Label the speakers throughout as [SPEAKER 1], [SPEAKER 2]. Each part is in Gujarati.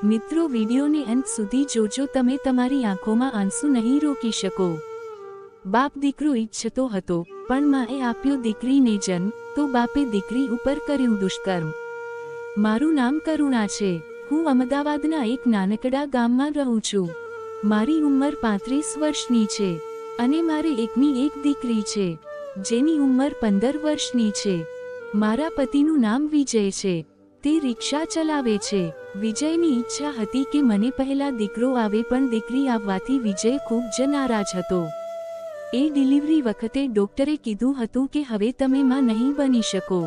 [SPEAKER 1] મિત્રો, વિડીયોને અંત સુધી જોજો, તમે તમારી આંખોમાં આંસુ નહીં રોકી શકો। બાપ દીકરો ઈચ્છતો હતો, પણ માએ આપ્યો દીકરીને જન્મ, તો બાપે દીકરી ઉપર કર્યું દુષ્કર્મ। મારું નામ કરુણા છે। હું અમદાવાદના એક નાનકડા ગામમાં રહું છું। મારી ઉંમર 35 વર્ષની છે અને મારે એકની એક દીકરી છે, જેની ઉંમર 15 વર્ષની છે। મારા પતિનું નામ વિજય છે। તે રિક્ષા ચલાવે છે। વિજયની ઈચ્છા હતી કે મને પહેલા દીકરો આવે, પણ દીકરી આવવાથી વિજય ખૂબ જ નારાજ હતો। એ ડિલિવરી વખતે ડોક્ટરે કીધું હતું કે હવે તમે માં નહીં બની શકો।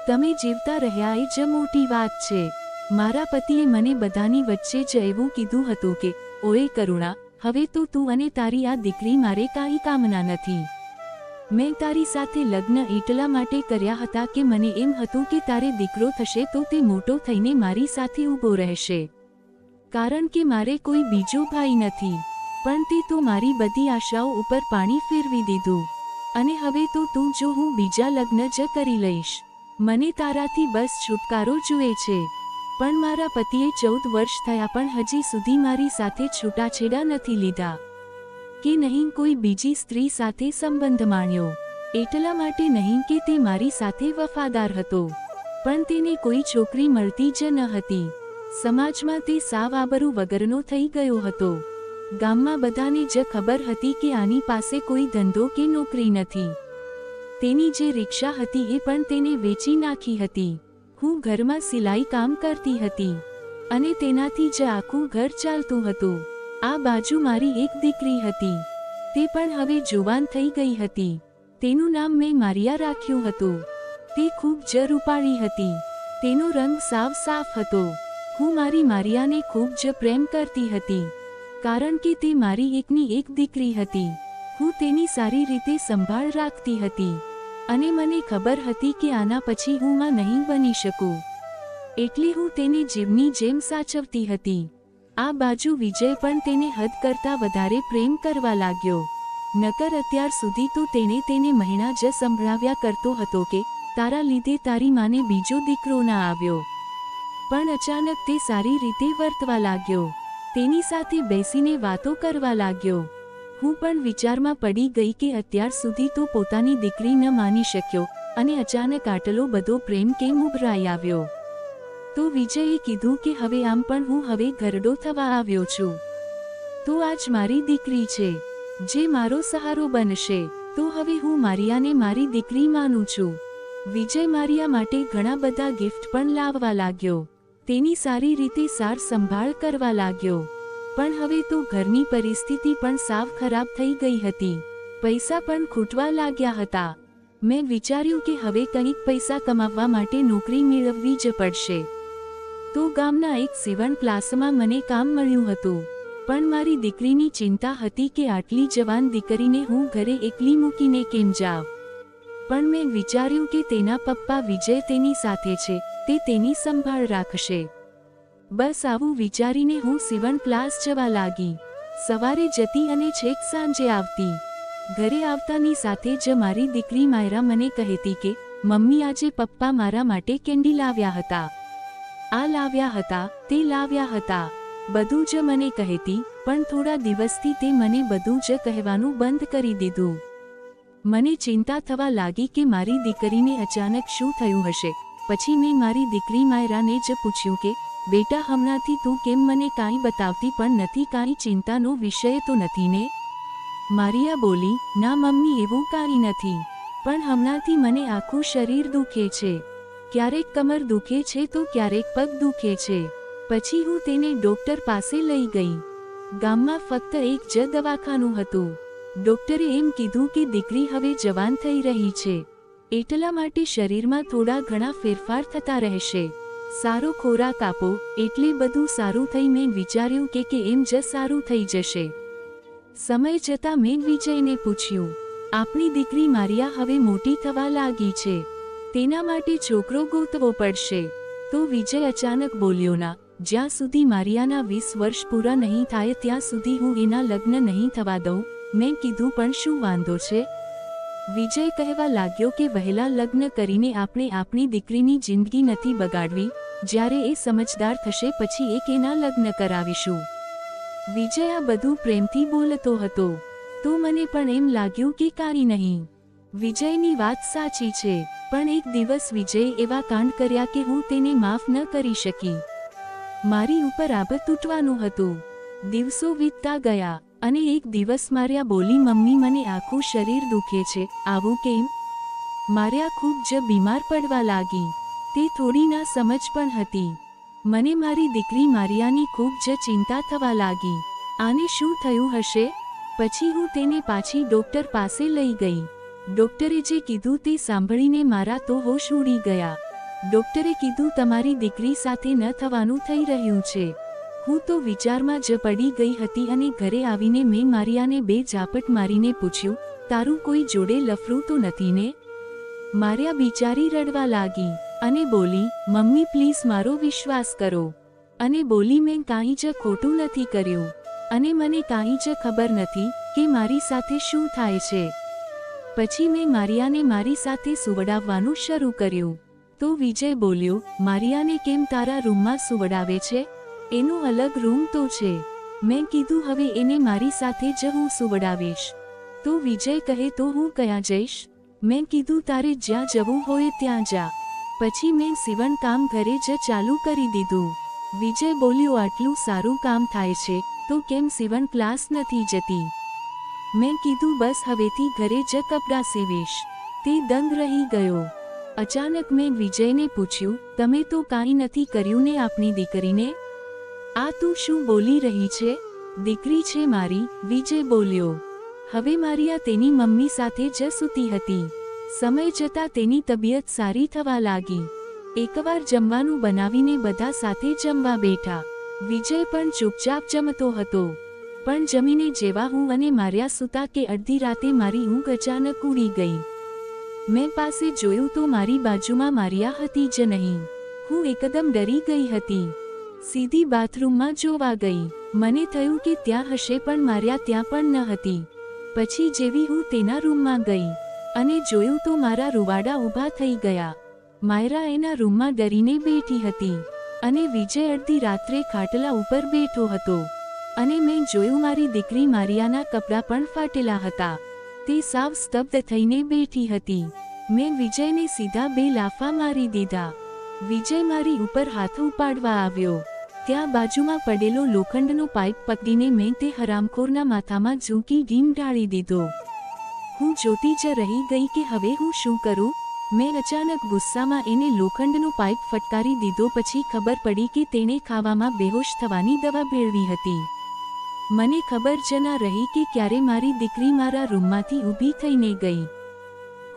[SPEAKER 1] તમે જીવતા રહ્યા એ જ મોટી વાત છે। મારા પતિએ મને બધાની વચ્ચે જ એવું કીધું હતું કે ઓએ કરુણા, હવે તો તું અને તારી આ દીકરી મારે કાંઈ કામના નથી। મેં તારી સાથે લગ્ન એટલા માટે કર્યા હતા કે મને એમ હતું કે તારે દીકરો થશે તો તે મોટો થઈને મારી સાથે ઊભો રહેશે, કારણ કે મારે કોઈ બીજો ભાઈ નથી। પણ તે તો મારી બધી આશાઓ ઉપર પાણી ફેરવી દીધું, અને હવે તો તું જો હું બીજા લગ્ન જ કરી લઈશ। મને તારાથી બસ છુટકારો જુએ છે। પણ મારા પતિએ 14 વર્ષ થયા પણ હજી સુધી મારી સાથે છૂટાછેડા નથી લીધા કે નહીં કોઈ બીજી સ્ત્રી સાથે સંબંધ માણ્યો। એટલા માટે નહીં કે તે મારી સાથે વફાદાર હતો, પણ તેને કોઈ છોકરી મળતી જ ન હતી। સમાજમાં તે સાવ આબરૂ વગરનો થઈ ગયો હતો। ગામમાં બધાને જ ખબર હતી કે આની પાસે કોઈ ધંધો કે નોકરી નથી। તેની જે રિક્ષા હતી એ પણ તેને વેચી નાખી હતી। હું ઘરમાં સિલાઈ કામ કરતી હતી અને તેનાથી જ આખું ઘર ચાલતું હતું। આ બાજુ મારી એક દીકરી હતી, તે પણ હવે જુવાન થઈ ગઈ હતી। તેનું નામ મેં મારિયા રાખ્યું હતું। તે ખૂબ જ રૂપાળી હતી। તેનો રંગ સાવ સાફ હતો। હું મારી મારિયાને ખૂબ જ પ્રેમ કરતી હતી, કારણ કે તે મારી એકની એક દીકરી હતી। હું તેની સારી રીતે સંભાળ રાખતી હતી અને મને ખબર હતી કે આના પછી હું માં નહીં બની શકું, એટલે હું તેને જીવની જેમ સાચવતી હતી। આ બાજુ વિજય પણ તેને હદ કરતાં વધારે પ્રેમ કરવા લાગ્યો। નકર અત્યાર સુધી તો તેને મહિના જ સંભળાવ્યા કરતો હતો કે તારા લીધે તારી માને બીજો દીકરો ના આવ્યો, પણ અચાનક તે સારી રીતે વર્તવા લાગ્યો। તેની સાથે બેસીને વાતો કરવા લાગ્યો। હું પણ વિચારમાં પડી ગઈ કે અત્યાર સુધી તો પોતાની દીકરી ન માની શક્યો, અને અચાનક આટલો બધો પ્રેમ કેમ ઉભરાઈ આવ્યો। તો વિજયે કીધું કે હવે આમ પણ હું હવે ઘરડો થવા આવ્યો છું, તો આજ મારી દીકરી છે જે મારો સહારો બનશે। તો હવે હું મારિયાને મારી દીકરી માનું છું। વિજય મારિયા માટે ઘણા બધા ગિફ્ટ પણ લાવવા લાગ્યો। તેની સારી રીતે સાર સંભાળ કરવા લાગ્યો। પણ હવે તો ઘરની પરિસ્થિતિ પણ સાવ ખરાબ થઈ ગઈ હતી। પૈસા પણ ખૂટવા લાગ્યા હતા। મેં વિચાર્યું કે હવે કંઈક પૈસા કમાવવા માટે નોકરી મેળવવી જ પડશે। તો ગામના એક સીવણ ક્લાસમાં મને કામ મળ્યું હતું, પણ મારી દીકરીની ચિંતા હતી કે આટલી જવાન દીકરીને હું ઘરે એકલી મૂકીને કેમ જાઉં। પણ મેં વિચાર્યું કે તેના પપ્પા વિજય તેની સાથે છે, તે તેની સંભાળ રાખશે। બસ આવું વિચારીને હું સીવણ ક્લાસ જવા લાગી। સવારે જતી અને છેક સાંજે આવતી। ઘરે આવતાની સાથે જ મારી દીકરી માયરા મને કહેતી કે મમ્મી, આજે પપ્પા મારા માટે કેન્ડી લાવ્યા હતા, આ લાવ્યા હતા, તે લાવ્યા હતા, બધું જ મને કહેતી। પણ થોડા દિવસથી તે મને બધું જ કહેવાનું બંધ કરી દીધું। મને ચિંતા થવા લાગી કે મારી દીકરીને અચાનક શું થયું હશે। પછી મેં મારી દીકરી માયરાને જ પૂછ્યું કે બેટા, હમણાંથી તું કેમ મને કાંઈ બતાવતી પણ નથી, કાંઈ ચિંતાનો વિષય તો નથી ને? મારિયા બોલી, ના મમ્મી, એવું કાંઈ નથી, પણ હમણાંથી મને આખું શરીર દુખે છે। ક્યારેક કમર દુખે છે તો ક્યારેક પગ દુખે છે। પછી હું તેને ડોક્ટર પાસે લઈ ગઈ। ગામમાં ફક્ત એક જ દવાખાનું હતું। ડોક્ટરે એમ કીધું કે દીકરી હવે જવાન થઈ રહી છે, એટલા માટે શરીરમાં થોડા ઘણા ફેરફાર થતા રહેશે। સારો ખોરાક આપો એટલે બધું સારું થઈ। મેં વિચાર્યું કે એમ જ સારું થઈ જશે। સમય જતાં મેં વિજયને પૂછ્યું, આપણી દીકરી મારિયા હવે મોટી થવા લાગી છે, તેના માટે છોકરો ગોતવો પડશે। તો વિજય અચાનક બોલ્યો, ના, જ્યાં સુધી મારિયાના 20 વર્ષ પૂરા નહીં થાય ત્યાં સુધી હું એના લગ્ન નહીં થવા દઉં। મેં કીધું, પણ શું વાંધો છે? વિજય કહેવા લાગ્યો કે વહેલા લગ્ન કરીને આપણે આપણી દીકરીની જિંદગી નથી બગાડવી, જ્યારે એ સમજદાર થશે પછી એક એના લગ્ન કરાવીશું. વિજય આ બધું પ્રેમથી બોલતો હતો. તો મને પણ એમ લાગ્યું કે કાંઈ નહીં, વિજયની વાત સાચી છે. પણ એક દિવસ વિજયે એવા કાંડ કર્યા કે હું તેને માફ ન કરી શકી. મારી ઉપર આબત તૂટવાનું હતું. દિવસો વીતતા ગયા અને એક દિવસ માર્યા બોલી, મમ્મી મને આખું શરીર દુખે છે. આવું કેમ? માર્યા ખૂબ જ બીમાર પડવા લાગી. તે થોડી ના સમજ પણ હતી. મને મારી દીકરી મારિયાની ખૂબ જ ચિંતા થવા લાગી. આને શું થયું હશે? પછી હું તેને પાછી ડોક્ટર પાસે લઈ ગઈ. ડોક્ટરે જે કીધું તે સાંભળીને મારા તો હોશ ઉડી ગયા. ડોક્ટરે કીધું તમારી દીકરી સાથે ન થવાનું થઈ રહ્યું છે. હું તો વિચારમાં જ પડી ગઈ હતી અને ઘરે આવીને મેં મારિયાને 2 ઝાપટ મારીને પૂછ્યું, તારું કોઈ જોડે લફરું તો નથી ને? મારિયા બિચારી રડવા લાગી અને બોલી, મમ્મી પ્લીઝ મારો વિશ્વાસ કરો. અને બોલી, મેં કાંઈ જ ખોટું નથી કર્યું અને મને કાંઈ જ ખબર નથી કે મારી સાથે શું થાય છે. પછી મેં મારિયાને મારી સાથે સુવડાવવાનું શરૂ કર્યું. તો વિજય બોલ્યો, મારિયાને કેમ તારા રૂમમાં સુવડાવે છે? એનો અલગ રૂમ તો છે. મેં કીધું હવે એને મારી સાથે જ હું સુવડાવીશ. તો વિજય કહે, તો હું ક્યાં જઈશ? મેં કીધું તારે જ્યાં જવું હોય ત્યાં જા. પછી મેં સીવણ કામ ઘરે જ ચાલુ કરી દીધું. વિજય બોલ્યો, આટલું સારું કામ થાય છે તો કેમ સીવણ ક્લાસ નથી જતી? મેં કીધું બસ હવેથી ઘરે જ કપડાં સીવીશ. તે દંગ રહી ગયો. અચાનક મેં વિજયને પૂછ્યું, તમે તો કાંઈ નથી કર્યું ને આપણી દીકરીને? આ તું શું બોલી રહી છે? દીકરી છે મારી, વિજય બોલ્યો. હવે મારિયા તેની મમ્મી સાથે જ સૂતી હતી. સમય જતાં તેની તબિયત સારી થવા લાગી. એકવાર જમવાનું બનાવીને બધા સાથે જમવા બેઠા. વિજય પણ ચૂપચાપ જમતો હતો. પણ જમીને જેવા હું અને મારિયા સૂતા કે અડધી રાતે મારી ઊંઘ અચાનક ઉડી ગઈ. મેં પાસે જોયું તો મારી બાજુમાં મારિયા હતી જ નહીં. હું એકદમ ડરી ગઈ હતી. સીધી બાથરૂમમાં જોવા ગઈ. મને થયું કે ત્યાં હશે પણ મારિયા ત્યાં પણ ન હતી. પછી જેવી હું તેના રૂમમાં ગઈ અને જોયું તો મારા રૂવાડા ઊભા થઈ ગયા. માયરા એના રૂમમાં ડરીને બેઠી હતી અને વિજય અડધી રાત્રે ખાટલા ઉપર બેઠો હતો. અને મેં જોયું મારી દીકરી મારિયાના કપડાં પણ ફાટેલા હતા. તે સાવ સ્તબ્ધ થઈને બેઠી હતી. મેં વિજયને સીધા 2 લાફા મારી દીધા. વિજય મારી ઉપર હાથ ઉપાડવા આવ્યો. ત્યાં બાજુમાં પડેલો લોખંડનો પાઇપ પકડીને મેં તે હરામખોરના માથામાં ઝૂંકી ઢીમ ઢાળી દીધો. હું જોતી જ રહી ગઈ કે હવે હું શું કરું. મેં અચાનક ગુસ્સામાં એને લોખંડનો પાઇપ ફટકારી દીધો. પછી ખબર પડી કે તેણે ખાવામાં બેહોશ થવાની દવા ભેળવી હતી. મને ખબર જ ના રહી કે ક્યારે મારી દીકરી મારા રૂમમાંથી ઊભી થઈને ગઈ.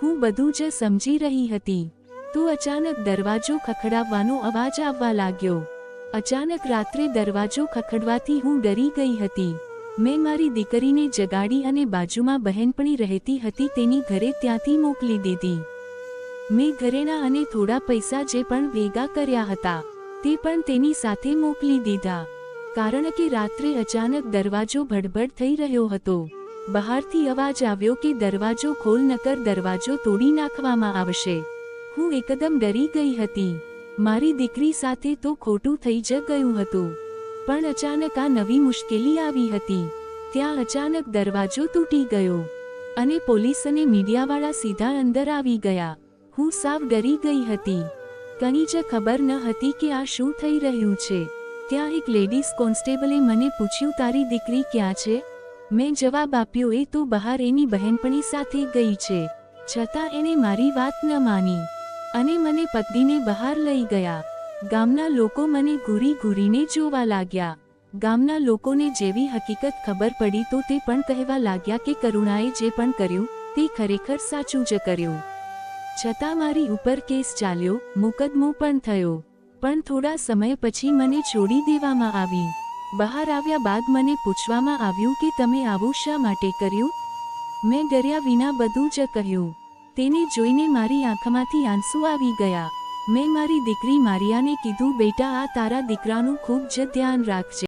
[SPEAKER 1] હું બધું જ સમજી રહી હતી. તો અચાનક દરવાજો ખખડાવવાનો અવાજ આવવા લાગ્યો. અચાનક રાત્રે દરવાજો ખખડવાથી હું ડરી ગઈ હતી. મેં મારી દીકરીને જગાડી અને બાજુમાં બહેનપણી રહેતી હતી તેની ઘરે ત્યાંથી મોકલી દીધી. મેં ઘરેણા અને થોડા પૈસા જે પણ ભેગા કર્યા હતા તે પણ તેની સાથે મોકલી દીધા. કારણ કે રાત્રે અચાનક દરવાજો ભડભડ થઈ રહ્યો હતો. બહારથી અવાજ આવ્યો કે દરવાજો ખોલ નકર દરવાજો તોડી નાખવામાં આવશે. હું એકદમ ડરી ગઈ હતી. મારી દીકરી સાથે તો ખોટું થઈ જ ગયું હતું. પણ અચાનક આ નવી મુશ્કેલી આવી હતી. ત્યાં અચાનક દરવાજો તૂટી ગયો અને પોલીસ અને મીડિયાવાળા સીધા અંદર આવી ગયા. હું સાવ ડરી ગઈ હતી. કંઈ જ ખબર ન હતી કે આ શું થઈ રહ્યું છે. ત્યાં એક લેડીઝ કોન્સ્ટેબલે મને પૂછ્યું, તારી દીકરી ક્યાં છે? મેં જવાબ આપ્યો, એ તો બહાર એની બહેનપણી સાથે ગઈ છે. છતાં એણે મારી વાત ન માની અને મને પકડીને બહાર લઈ ગયા. ગામના લોકો મને ઘૂરી ઘૂરીને જોવા લાગ્યા. ગામના લોકોને જેવી હકીકત ખબર પડી તો તે પણ કહેવા લાગ્યા કે કરુણાએ જે પણ કર્યું તે ખરેખર સાચું જ કર્યું. છતાં મારી ઉપર કેસ ચાલ્યો, મુકદ્દમો પણ થયો. પણ થોડા સમય પછી મને છોડી દેવામાં આવી. બહાર આવ્યા બાદ મને પૂછવામાં આવ્યું કે તમે આવું શા માટે કર્યું? મેં ડર્યા વિના બધું જ કહ્યું. તેને જોઈને મારી આંખમાંથી આંસુ આવી ગયા. મેં મારી દીકરી મારિયાને કીધું, બેટા આ તારા દીકરાનું ખૂબ જ ધ્યાન રાખજે.